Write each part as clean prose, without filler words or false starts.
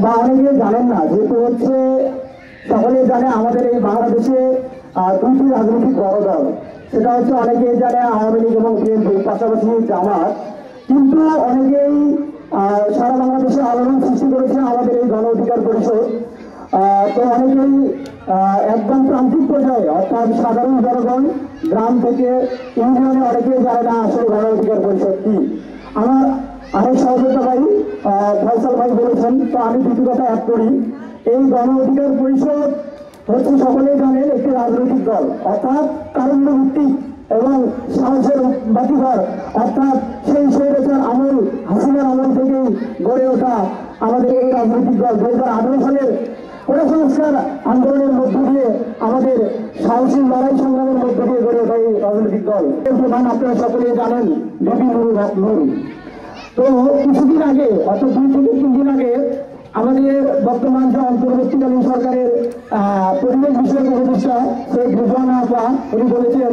বা অনেকে জানেন না, যেহেতু হচ্ছে সকলে জানে আমাদের এই বাংলাদেশে দুটি রাজনৈতিক বড় দল, সেটা হচ্ছে অনেকে জানে আওয়ামী লীগ এবং বিএনপি, পাশাপাশি জামাত। কিন্তু অনেকেই সারা বাংলাদেশে আলোড়ন সৃষ্টি করেছে আমাদের এই গণ অধিকার পরিষদ। তো অনেকেই একদম প্রান্তিক পর্যায়ে, অর্থাৎ সাধারণ জনগণ গ্রাম থেকে ইউনিয়নে অনেকেই জানে না আসলে গণ অধিকার পরিষদ কি। আমার আরেক সহযোগিতা ভাই ফয়সাল ভাই বলেছেন, তো আমি দুটি কথা অ্যাড করি। এই গণ অধিকার পরিষদ হচ্ছে সকলেই জানেন একটি রাজনৈতিক দল, অর্থাৎ তারুণ্য ভিত্তিক এবং সাহসের বাতিঘর, অর্থাৎ সেই স্বৈরাচার আমল, হাসিনার আমল থেকেই গড়ে ওঠা আমাদের এই রাজনৈতিক দল 2018 সালের কোটা সংস্কার আন্দোলনের মধ্য দিয়ে, আমাদের সাহসী লড়াই সংগ্রামের মধ্য দিয়ে গড়ে ওঠা এই রাজনৈতিক দল। এর প্রধান আপনারা সকলেই জানেন বিপি নুরুল হক নূর। তো কিছুদিন আগে, অর্থাৎ 2 থেকে 3 দিন আগে, আমাদের বর্তমান যে অন্তর্বর্তীকালীন সরকারের পরিবেশ বিষয়ক উপদেষ্টা শেখ রিজওয়ানা আপা উনি বলেছেন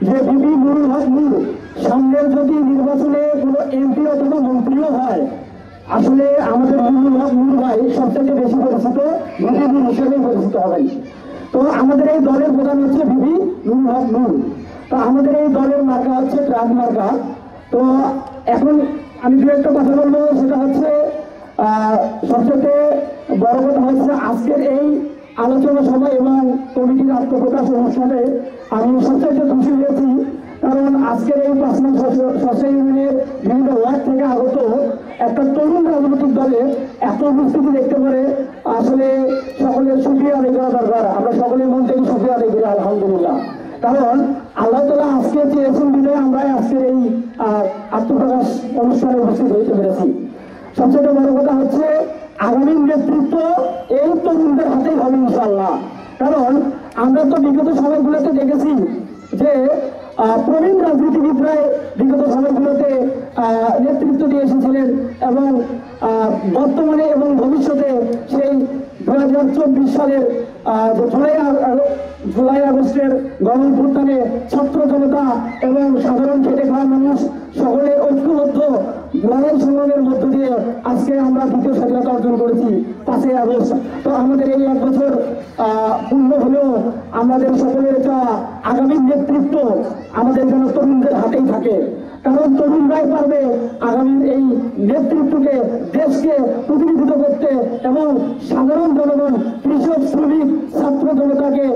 যে বিপি নুরুল হক নূর সামনের যদি নির্বাচনে কোনো এমপি অথবা মন্ত্রীও হয়, আসলে আমাদের নুরুল হক নূর ভাই সবথেকে বেশি পরিচিত বিপি নূর হিসেবেই পরিচিত হবেন। তো আমাদের এই দলের প্রধান হচ্ছে বিপি নুরুল হক নূর। তো আমাদের এই দলের মার্কা হচ্ছে ট্রাক মার্কা। তো এখন আমি দু একটা কথা বলবো, সেটা হচ্ছে সবচেয়ে বড় কথা হচ্ছে আজকের এই আলোচনা সভা এবং কমিটির আত্মপ্রকাশ অনুষ্ঠানে আমি সবচেয়ে খুশি হয়েছি, কারণ আজকের এই 5 নং সরকারি ইউনিয়নের বিভিন্ন ওয়ার্ড থেকে আগত একটা তরুণ রাজনৈতিক দলে এত উপস্থিতি দেখতে পারে, আসলে সকলের সুক্রিয়া আদায় করা দরকার। আমরা সকলের মন থেকে সুক্রিয়া আদায় করি আলহামদুলিল্লাহ। কারণ আল্লাহ তাআলা আজকে চেয়েছেন বিধায় আমরা আজকের এই আত্মপ্রকাশ অনুষ্ঠানে উপস্থিত হইতে পেরেছি। সবচেয়ে বড় কথা হচ্ছে আগামী নেতৃত্ব এই তরুণদের হাতেই হবে ইনশাআল্লাহ। কারণ আমরা তো বিগত সময়গুলোতে দেখেছি যে প্রবীণ রাজনীতিবিদরাই বিগত সময়গুলোতে নেতৃত্ব দিয়ে এসেছিলেন এবং বর্তমানে এবং ভবিষ্যতে সেই 2024 সালের জুলাই আগস্টের গণঅভ্যুত্থানে ছাত্র জনতা এবং সাধারণ খেটে খাওয়া মানুষ সকলে ঐক্যবদ্ধ লড়াই সংগ্রামের মধ্য দিয়ে আজকে আমরা দ্বিতীয় স্বাধীনতা অর্জন করেছি 5ই আগস্ট। তো আমাদের এই 1 বছর পূর্ণ হলেও আমাদের সকলের আগামী নেতৃত্ব আমাদের যেন তরুণদের হাতেই থাকে, কারণ তরুণরাই পারবে আগামীর এই নেতৃত্বকে, দেশকে প্রতিনিধিত্ব করতে এবং সাধারণ জনগণ, কৃষক, শ্রমিক, ছাত্র জনতাকে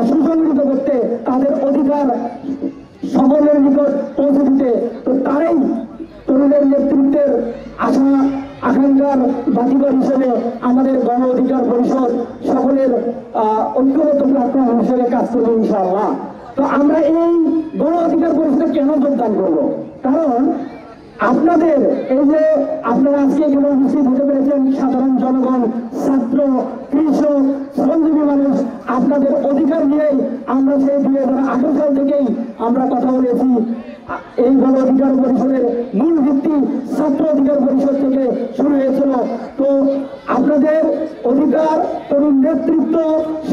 সুসংগঠিত করতে, তাদের অধিকার সকলের নিকট পৌঁছে দিতে। তো তারাই তরুণের নেতৃত্বের আশা আকাঙ্ক্ষার বাতিঘর হিসেবে আমাদের গণ অধিকার পরিষদ সকলের ঐক্যবদ্ধ প্ল্যাটফর্ম হিসেবে কাজ করবো ইনশাআল্লাহ। তো আমরা এই গণ অধিকার পরিষদে কেন যোগদান করবো? কারণ আপনাদের এই যে আপনারা আজকে এখানে উপস্থিত হতে পেরেছেন, সাধারণ জনগণ, ছাত্র, কৃষক, শ্রমজীবী মানুষ, আপনাদের অধিকার নিয়েই আমরা সেই 2018 সাল থেকেই আমরা কথা বলেছি। এই গণ অধিকার পরিষদের মূল ভিত্তি ছাত্র অধিকার পরিষদ থেকে শুরু হয়েছিল। তো আপনাদের অধিকার, তরুণ নেতৃত্ব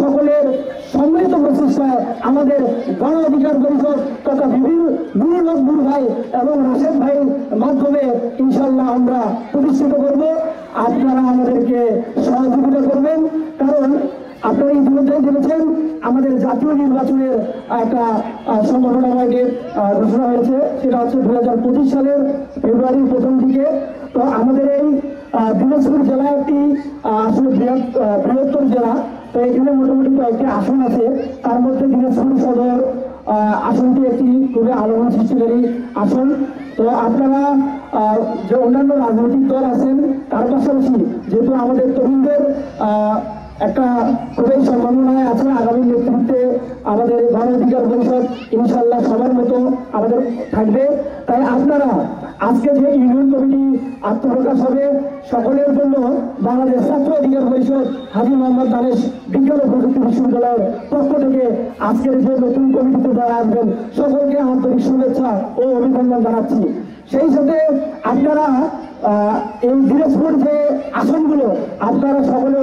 সকলের সম্মিলিত প্রচেষ্টায় আমাদের গণ অধিকার পরিষদ তথা বিভিন্ন নুরুল হক নূর ভাই এবং রাশেদ ভাইয়ের মাধ্যমে ইনশাল্লাহ আমরা প্রতিষ্ঠিত করব। আপনারা আমাদেরকে সহযোগিতা করবেন, কারণ আপনারা ইতিমধ্যেই জেনেছেন আমাদের জাতীয় নির্বাচনের একটা সম্ভাবনাময় ডেট ঘোষণা হয়েছে, সেটা হচ্ছে 2025 সালের ফেব্রুয়ারির প্রথম দিকে। তো আমাদের এই দিনাজপুর জেলা একটি আসলে বৃহত্তর জেলা, তো এখানে মোটামুটি কয়েকটি আসন আছে, তার মধ্যে দিনাজপুর সদর আসনটি একটি খুবই আলোড়ন সৃষ্টিকারী আসন। তো আপনারা যে অন্যান্য রাজনৈতিক দল আছেন তার পাশাপাশি যেহেতু আমাদের তরুণদের একটা খুবই সম্ভাবনায় আছে আগামী নেতৃত্বে আমাদের গণ অধিকার পরিষদ ইনশাল্লাহ সবার মতো আমাদের থাকবে, তাই আপনারা আজকে যে ইউনিয়ন কমিটি আত্মপ্রকাশ হবে সকলের জন্য বাংলাদেশ ছাত্র অধিকার পরিষদ হাজী মোহাম্মদ দানেশ বিজ্ঞান ও প্রযুক্তি বিশ্ববিদ্যালয়ের পক্ষ থেকে আজকের যে নতুন কমিটিতে যারা আসবেন সকলকে আন্তরিক শুভেচ্ছা ও অভিনন্দন জানাচ্ছি। সেই সাথে আপনারা এই দিনাজপুর যে আসনগুলো আপনারা সকলে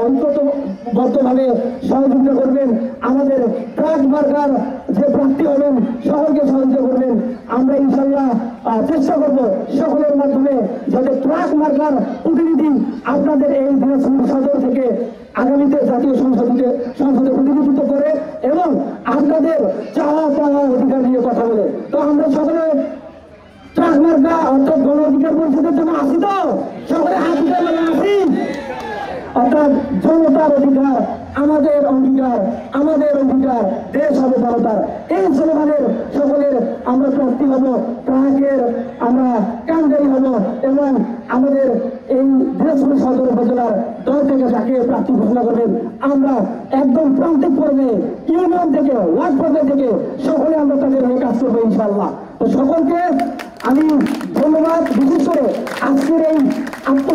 ঐক্যবদ্ধভাবে সহযোগিতা করবেন, আমাদের ট্রাক মার্কার যে প্রার্থী হবেন সকলকে সহযোগিতা করবেন। আমরা ইনশাল্লাহ চেষ্টা করব সকলের মাধ্যমে যাতে ট্রাক মার্কার প্রতিনিধি আপনাদের এই দিনাজপুর সদর থেকে আগামীতে জাতীয় সংসদে প্রতিনিধিত্ব করে এবং আপনাদের চাওয়া পাওয়া অধিকার নিয়ে কথা বলে। তো আমরা সকলে ট্রাক মার্কা অর্থাৎ গণ অধিকার পরিষদের জন্য আসি, তো সকলে হাত উঠে বলে আসি। অর্থাৎ জনতার অধিকার আমাদের অঙ্গীকার, আমাদের অধিকার দেশ হবে জনতার। এই স্লোগানের সকলের আমরা প্রার্থী হব, ট্রাকের আমরা কান্ডারি হব এবং আমাদের এই দিনাজপুর সদর উপজেলার দল থেকে যাকে প্রার্থী ঘোষণা করবেন আমরা একদম প্রান্তিক পর্যায়ে ইউনিয়ন থেকে ওয়ার্ড পর্যায় থেকে সকলে আমরা তাদের হয়ে কাজ করবো ইনশাআল্লাহ। তো সকলকে আমি ধন্যবাদ, বিশেষ করে আজকের এই আত্ম